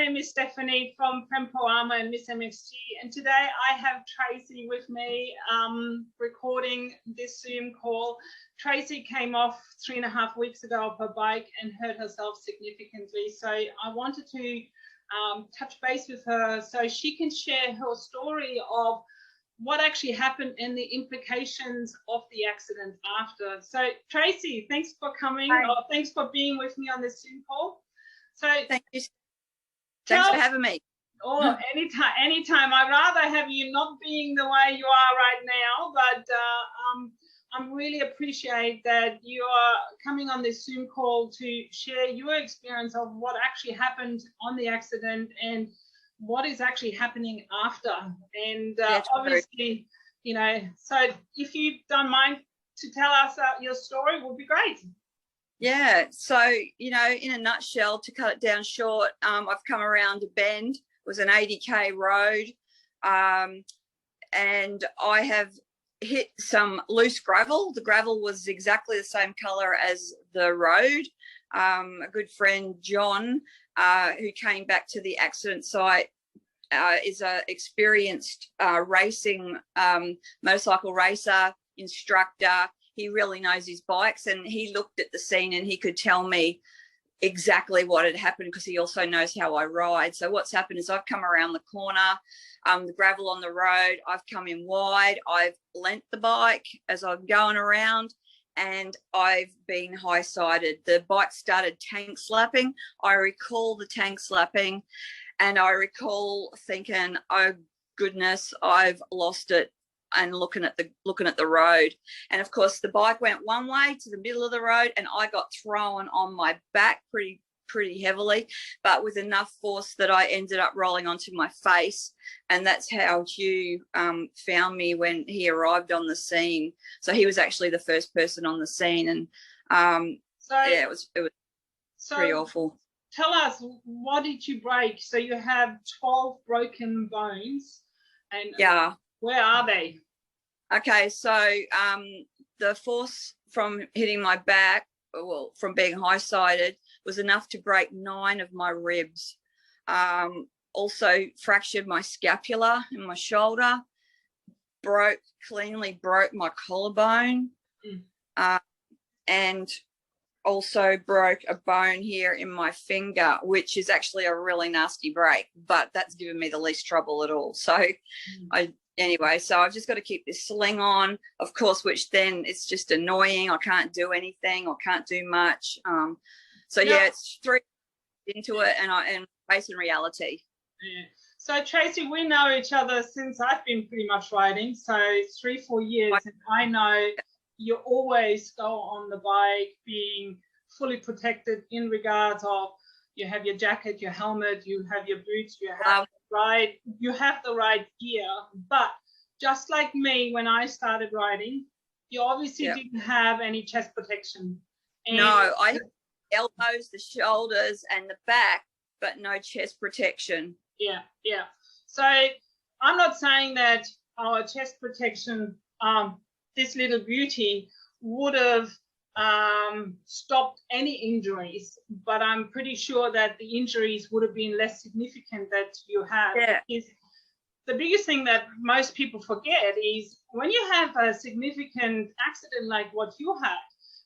name is Stephanie from Premco Armour and Miss MXG, and today I have Tracey with me recording this Zoom call. Tracey came off 3.5 weeks ago off her bike and hurt herself significantly, so I wanted to touch base with her so she can share her story of what actually happened and the implications of the accident after. So Tracey, thanks for coming. Thanks for being with me on this Zoom call. So thank you. Thanks for having me. Oh, anytime. I'd rather have you not being the way you are right now, but I really appreciate that you are coming on this Zoom call to share your experience of what actually happened on the accident and what is actually happening after. And obviously, you know, so if you don't mind to tell us your story, would be great. Yeah, so, you know, in a nutshell, to cut it down short, I've come around a bend. It was an 80k road, and I have hit some loose gravel. The gravel was exactly the same colour as the road. A good friend, John, who came back to the accident site, is an experienced racing motorcycle racer, instructor. He really knows his bikes, and he looked at the scene and he could tell me exactly what had happened because he also knows how I ride. So what's happened is I've come around the corner, the gravel on the road, I've come in wide, I've lent the bike as I'm going around, and I've been high-sided. The bike started tank slapping. I recall the tank slapping, and I recall thinking, oh goodness, I've lost it, and looking at the road. And of course the bike went one way to the middle of the road, and I got thrown on my back pretty heavily, but with enough force that I ended up rolling onto my face. And that's how Hugh found me when he arrived on the scene. So he was actually the first person on the scene, and yeah, it was pretty awful. Tell us, what did you break? So you have 12 broken bones, and yeah, where are they? Okay, so the force from hitting my back, well, from being high-sided, was enough to break 9 of my ribs. Also fractured my scapula in my shoulder, cleanly broke my collarbone, and also broke a bone here in my finger, which is actually a really nasty break, but that's given me the least trouble at all. So anyway, so I've just got to keep this sling on, of course, which then it's just annoying. I can't do anything or can't do much. So yeah, it's 3 into it, and I'm facing reality. Yeah. So Tracey, we know each other since I've been pretty much riding, so 3-4 years, and I know you always go on the bike being fully protected in regards of you have your jacket, your helmet, you have your boots, you have the right gear. But just like me, when I started riding, you obviously didn't have any chest protection. And no, I had the elbows, the shoulders, and the back, but no chest protection. Yeah. So I'm not saying that our chest protection, this little beauty, would have stopped any injuries, but I'm pretty sure that the injuries would have been less significant that you have. Yeah. The biggest thing that most people forget is when you have a significant accident like what you had,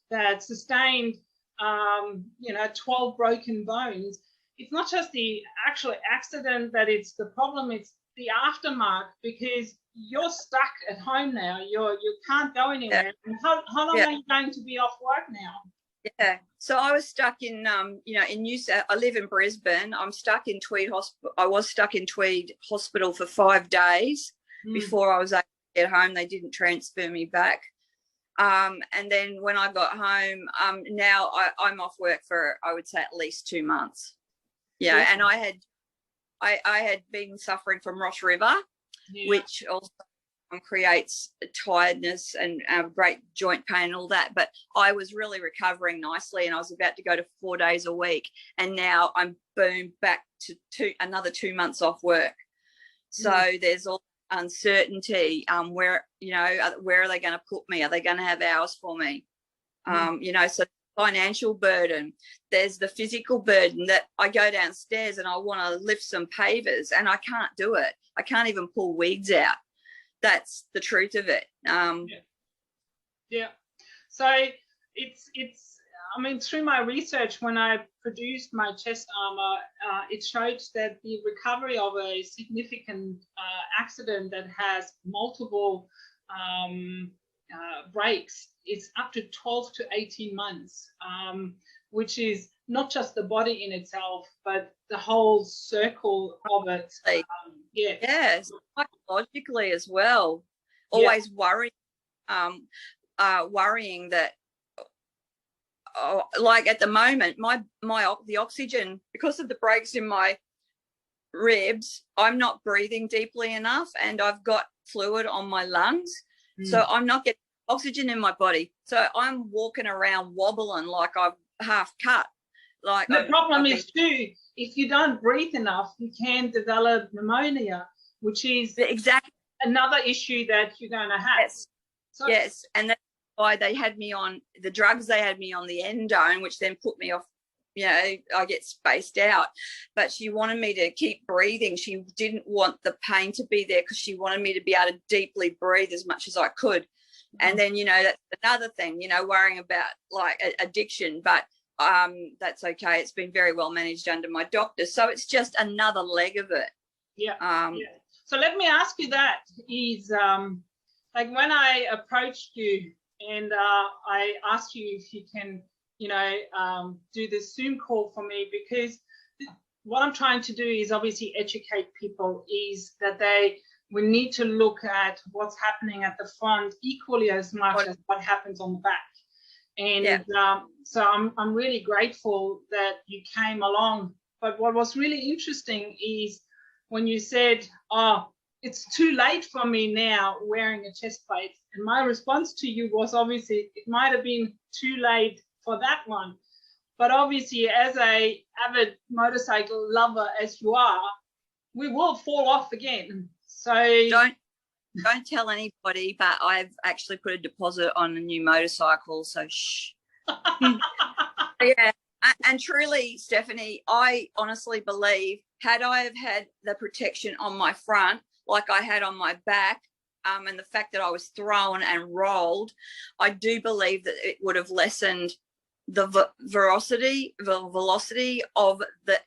that sustained 12 broken bones, it's not just the actual accident that it's the problem, it's the aftermath, because you're stuck at home now. You can't go anywhere. And how long are you going to be off work now? Yeah, so I was stuck in in New South. I live in Brisbane. I'm stuck in Tweed Hospital. I was stuck in Tweed Hospital for 5 days before I was able to get home. They didn't transfer me back. And then when I got home, now I'm off work for, I would say, at least 2 months. Yeah, and I had been suffering from Ross River, which also creates tiredness and great joint pain and all that. But I was really recovering nicely, and I was about to go to 4 days a week, and now I'm back to another 2 months off work. So there's all uncertainty. Where are they going to put me? Are they going to have hours for me? So financial burden. There's the physical burden that I go downstairs and I want to lift some pavers and I can't do it. I can't even pull weeds out. That's the truth of it. Yeah. So it's I mean, through my research, when I produced my chest armor, it showed that the recovery of a significant accident that has multiple breaks is up to 12 to 18 months, which is not just the body in itself, but the whole circle of it. Yes, psychologically as well. Always worrying that, like at the moment, the oxygen, because of the breaks in my ribs, I'm not breathing deeply enough, and I've got fluid on my lungs, so I'm not getting oxygen in my body. So I'm walking around wobbling like I've half cut. Like the problem is too, if you don't breathe enough, you can develop pneumonia, which is exactly another issue that you're going to have. Yes, so, yes, and that's why they had me on the drugs. They had me on the endone, which then put me off. You know, I get spaced out. But she wanted me to keep breathing. She didn't want the pain to be there because she wanted me to be able to deeply breathe as much as I could. And then, you know, that's another thing, you know, worrying about like addiction. But that's okay. It's been very well managed under my doctor. So it's just another leg of it. Yeah. So let me ask you that is like when I approached you and I asked you if you can, you know, do this Zoom call for me, because what I'm trying to do is obviously educate people, is that we need to look at what's happening at the front equally as much as what happens on the back. And so I'm really grateful that you came along. But what was really interesting is when you said, oh, it's too late for me now wearing a chest plate. And my response to you was, obviously, it might have been too late for that one. But obviously, as a avid motorcycle lover as you are, we will fall off again. So don't tell anybody, but I've actually put a deposit on a new motorcycle, so shh. Yeah, and truly, Stephanie, I honestly believe had I have had the protection on my front like I had on my back, and the fact that I was thrown and rolled, I do believe that it would have lessened the velocity of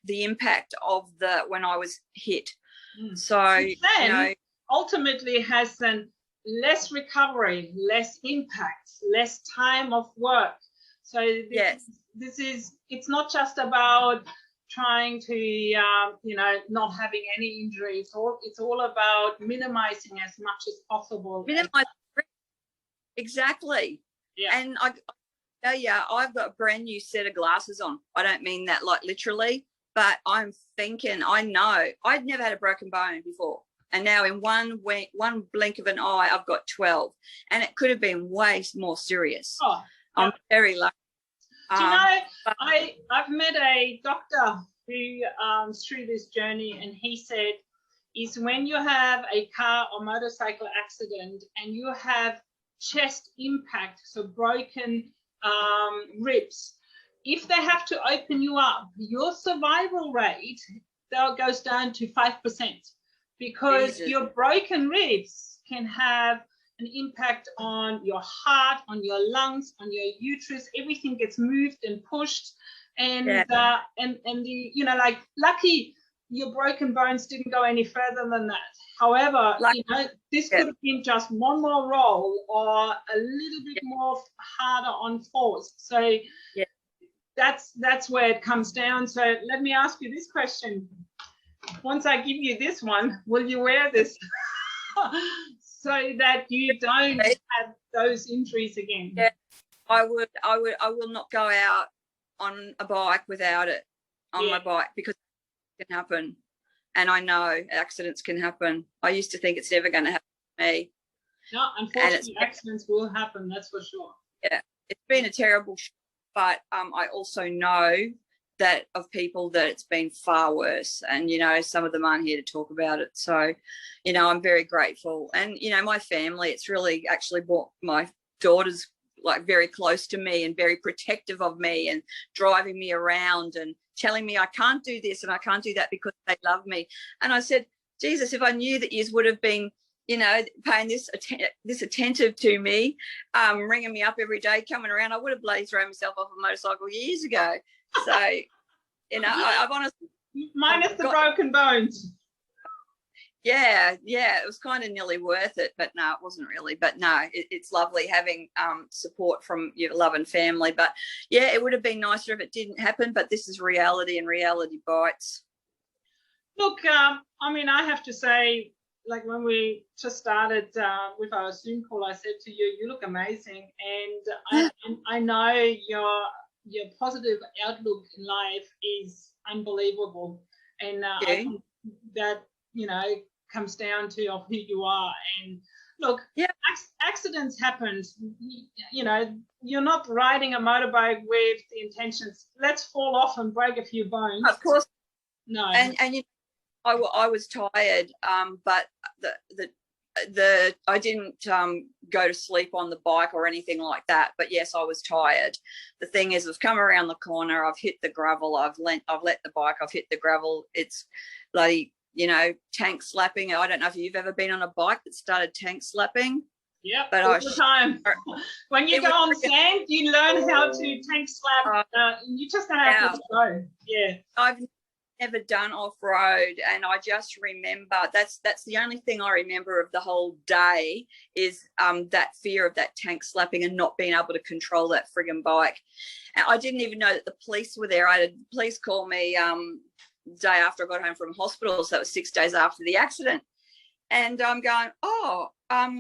the impact of when I was hit. So then, you know, ultimately has then less recovery, less impact, less time of work. So it's not just about trying to you know, not having any injury. It's all about minimizing as much as possible. Exactly. Yeah. And I've got a brand new set of glasses on. I don't mean that like literally, but I'm thinking, I know I'd never had a broken bone before. And now in one blink of an eye, I've got 12. And it could have been way more serious. Oh, I'm very lucky. Do you know, I've met a doctor who through this journey, and he said, is when you have a car or motorcycle accident and you have chest impact, so broken ribs, if they have to open you up, your survival rate goes down to 5%, because your broken ribs can have an impact on your heart, on your lungs, on your uterus. Everything gets moved and pushed, and the, you know, like, lucky your broken bones didn't go any further than that. However, you know, this could have been just one more roll or a little bit more harder on force. So that's where it comes down. So let me ask you this question. Once I give you this one, will you wear this so that you don't have those injuries again? Yeah, I will not go out on a bike without it on my bike, because it can happen. And I know accidents can happen. I used to think it's never going to happen to me. No, unfortunately, accidents will happen, that's for sure. Yeah, it's been a terrible shock, but I also know that of people that it's been far worse, and you know, some of them aren't here to talk about it. So, you know, I'm very grateful. And you know, my family, it's really actually brought my daughter's like very close to me and very protective of me and driving me around and telling me I can't do this and I can't do that because they love me. And I said, Jesus, if I knew that you would have been, you know, paying this attentive to me, ringing me up every day, coming around, I would have bloody thrown myself off a motorcycle years ago. So, you know, I've honestly... Minus the broken bones. Yeah, it was kind of nearly worth it, but no, it wasn't really. But no, it's lovely having support from your loving family. But yeah, it would have been nicer if it didn't happen, but this is reality, and reality bites. Look, I mean, I have to say, like when we just started with our Zoom call, I said to you, you look amazing, and I know your positive outlook in life is unbelievable, and I think that, you know, comes down to of who you are. And look, yeah, accidents happen. You know, you're not riding a motorbike with the intentions, let's fall off and break a few bones. Of course, no. And you know, I was tired, but I didn't go to sleep on the bike or anything like that. But yes, I was tired. The thing is, I've come around the corner, I've hit the gravel, I've let the bike, I've hit the gravel. It's bloody, you know, tank slapping. I don't know if you've ever been on a bike that started tank slapping. Yeah, all the time. When you go on sand, you learn how to tank slap. You just don't have to go. Yeah. I've never done off-road, and I just remember that's the only thing I remember of the whole day is that fear of that tank slapping and not being able to control that friggin' bike. And I didn't even know that the police were there. I had the police call me the day after I got home from hospital, so that was 6 days after the accident, and I'm going,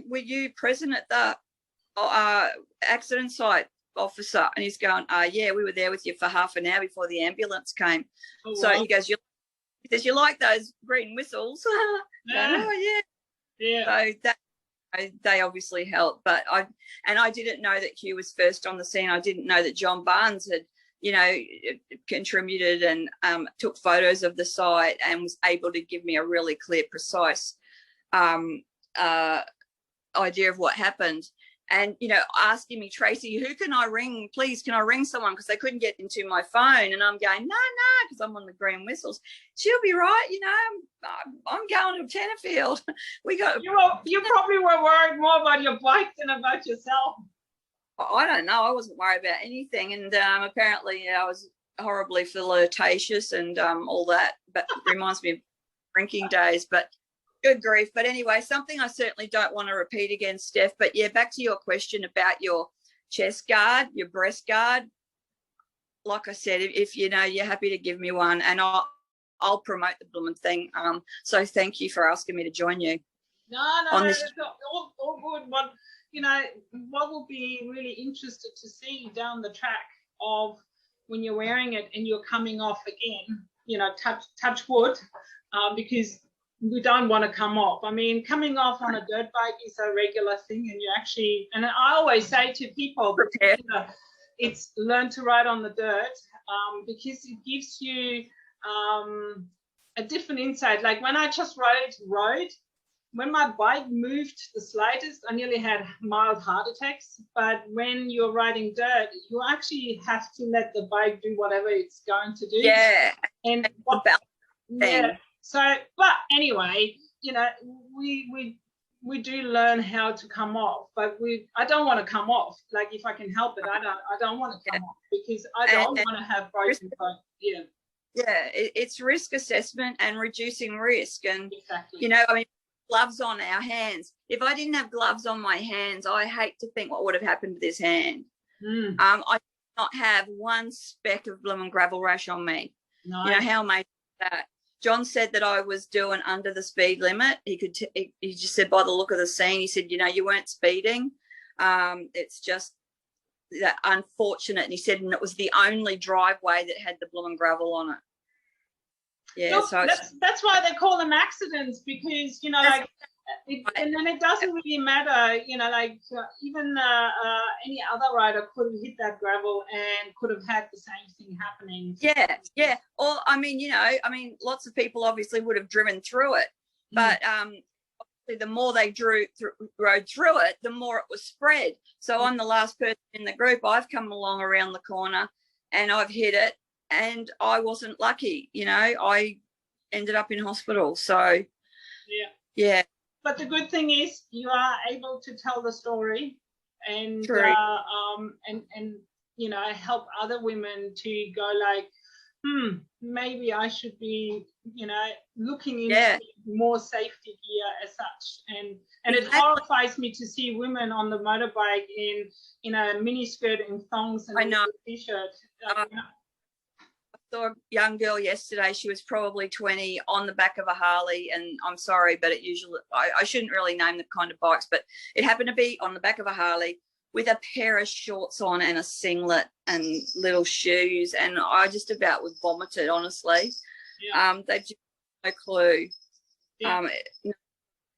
were you present at the accident site, officer? And he's going, yeah, we were there with you for half an hour before the ambulance came. Oh, so wow. He goes, you like those green whistles? Yeah. Oh yeah. So that, they obviously helped, but I didn't know that Hugh was first on the scene. I didn't know that John Barnes had, you know, contributed and took photos of the site and was able to give me a really clear, precise idea of what happened. And, you know, asking me, Tracey, who can I ring? Please, can I ring someone? Because they couldn't get into my phone. And I'm going, no, because I'm on the green whistles. She'll be right, you know, I'm going to Tenterfield. You probably were worried more about your bike than about yourself. I don't know. I wasn't worried about anything. And apparently I was horribly flirtatious and all that. But it reminds me of drinking days. But good grief. But anyway, something I certainly don't want to repeat again, Steph. But yeah, back to your question about your chest guard, your breast guard. Like I said, if you know, you're happy to give me one, and I'll promote the blooming thing. So thank you for asking me to join you. No, it's all good. You know, what will be really interested to see down the track of when you're wearing it and you're coming off again, you know, touch wood, because we don't want to come off. I mean, coming off on a dirt bike is a regular thing, and you actually, and I always say to people, you know, it's learn to ride on the dirt, because it gives you a different insight. Like when I just rode, when my bike moved the slightest, I nearly had mild heart attacks. But when you're riding dirt, you actually have to let the bike do whatever it's going to do. Yeah. And yeah. So, but anyway, you know, we do learn how to come off, but I don't want to come off. Like if I can help it, I don't want to come off, because I don't want to have broken bones. Yeah. Yeah, it's risk assessment and reducing risk, and exactly. You know, I mean, gloves on our hands. If I didn't have gloves on my hands, I hate to think what would have happened to this hand. I did not have one speck of blooming gravel rash on me. Nice. You know how amazing that. John said that I was doing under the speed limit. He just said by the look of the scene, he said, you know, you weren't speeding. It's just that unfortunate. And he said, and it was the only driveway that had the blooming gravel on it. Yeah, look, so that's why they call them accidents, because, you know, like, and then it doesn't really matter, you know, like even any other rider could have hit that gravel and could have had the same thing happening. Yeah. Or, I mean, you know, lots of people obviously would have driven through it, but the more they rode through it, the more it was spread. So I'm the last person in the group. I've come along around the corner and I've hit it, and I wasn't lucky. You know, I ended up in hospital. So yeah. But the good thing is you are able to tell the story and and you know, help other women to go like, maybe I should be, you know, looking into more safety gear as such. And it horrifies me to see women on the motorbike in a mini skirt and thongs and a t-shirt. I saw a young girl yesterday. She was probably 20 on the back of a Harley, and I'm sorry, but it usually, I shouldn't really name the kind of bikes, but it happened to be on the back of a Harley with a pair of shorts on and a singlet and little shoes, and I just about was vomited, honestly. They just no clue.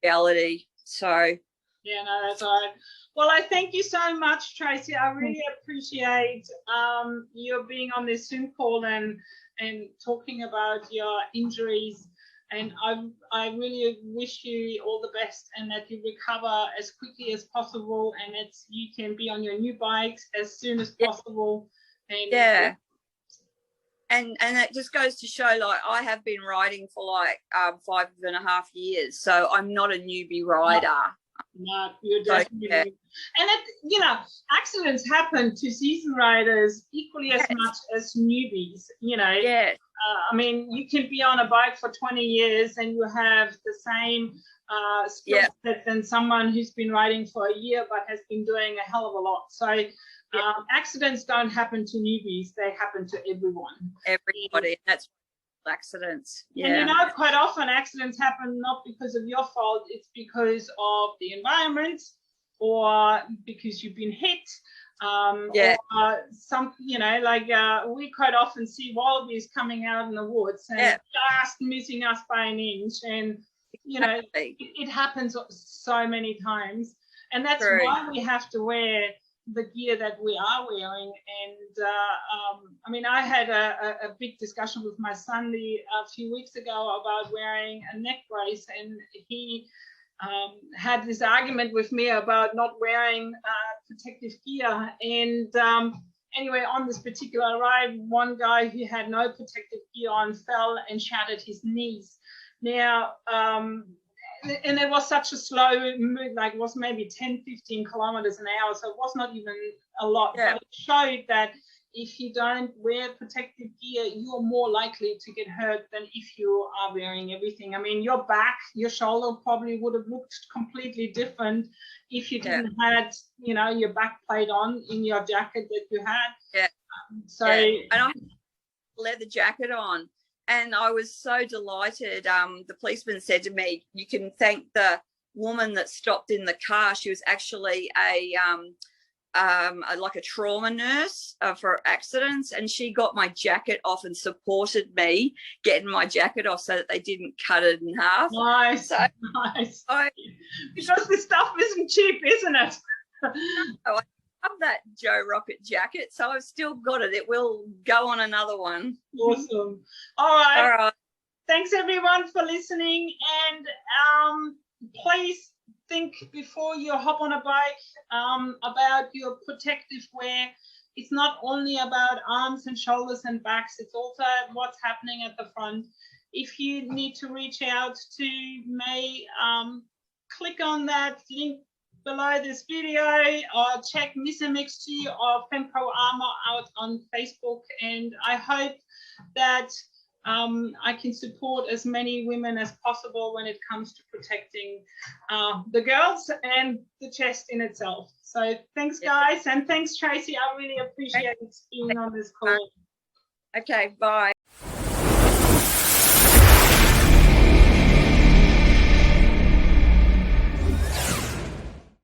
Reality. So yeah, no, that's all right. Well, I thank you so much, Tracey. I really appreciate you being on this Zoom call and talking about your injuries. And I really wish you all the best, and that you recover as quickly as possible, and that you can be on your new bikes as soon as possible. And and it just goes to show, like, I have been riding for like 5.5 years, so I'm not a newbie rider. No, you're definitely. And it, you know, accidents happen to seasoned riders equally as much as newbies. You know. I mean, you can be on a bike for 20 years and you have the same skill set than someone who's been riding for a year but has been doing a hell of a lot. So accidents don't happen to newbies; they happen to everyone. Everybody. That's accidents. And you know, quite often accidents happen not because of your fault; it's because of the environment, or because you've been hit. Or some, you know, like we quite often see wallabies coming out in the woods and just missing us by an inch, and you know, it happens so many times, and that's why we have to wear the gear that we are wearing. And I mean, I had a big discussion with my son a few weeks ago about wearing a neck brace, and he had this argument with me about not wearing protective gear. And anyway, on this particular ride, one guy who had no protective gear on fell and shattered his knees. Now, and it was such a slow move, like it was maybe 10-15 kilometers an hour, so it was not even a lot, but it showed that if you don't wear protective gear, you're more likely to get hurt than if you are wearing everything. I mean, your back, your shoulder probably would have looked completely different if you didn't had, you know, your back plate on in your jacket that you had. And I had a leather jacket on, and I was so delighted. The policeman said to me, "You can thank the woman that stopped in the car. She was actually like a trauma nurse for accidents, and she got my jacket off and supported me getting my jacket off so that they didn't cut it in half." Nice, so, nice. Because the stuff isn't cheap, isn't it? I love that Joe Rocket jacket, so I've still got it. It will go on another one. Awesome. All right. Thanks everyone for listening, and please think before you hop on a bike about your protective wear. It's not only about arms and shoulders and backs, it's also what's happening at the front. If you need to reach out to me, click on that link below this video, or check Miss MXG or Femco Armour out on Facebook, and I hope that I can support as many women as possible when it comes to protecting the girls and the chest in itself. So thanks, guys, and thanks, Tracey. I really appreciate being on this call. Okay, bye.